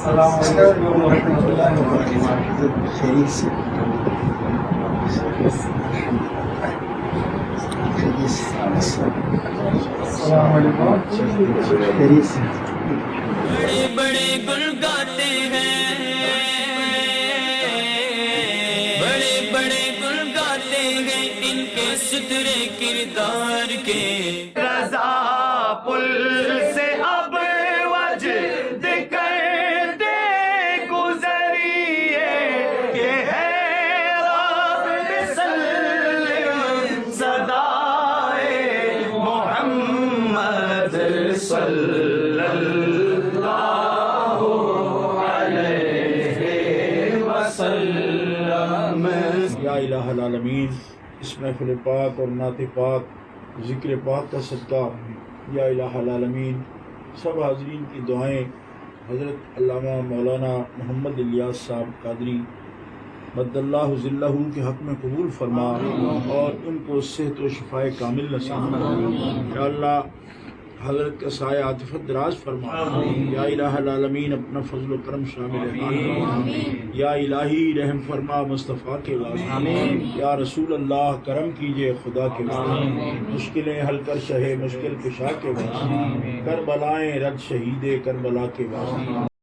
السلام علیکم ورحمۃ اللہ وبرکاتہ. خیریت سے السلام علیکم. خیریت سے بڑے بڑے گل گاتے ہیں، بڑے بڑے گل گاتے ہیں ان کے سترے کردار کے. رضا پل سے اب وجد کرتے گزریے، یہ ہے رب سلم صدائے محمد صلی اللہ علیہ وسلم. یا الہ العالمین، اس محفل پاک اور نعت پاک ذکر پاک کا صدقہ یا الہ العالمین سب حاضرین کی دعائیں حضرت علامہ مولانا محمد الیاس صاحب قادری مد اللہ ذلہ کے حق میں قبول فرما اور ان کو صحت و شفاء کامل نصیب فرما. یا اللہ حضرت کا سایہ عاطفت دراز فرما. یا الہ العالمین اپنا فضل و کرم شامل فرما. یا الہی رحم فرما مصطفیٰ کے واسطے. یا رسول اللہ کرم کیجئے خدا کے واسطے. مشکلیں حل کر شہ مشکل کشا کے واسطے. کربلائیں رد شہید کربلا کے واسطے.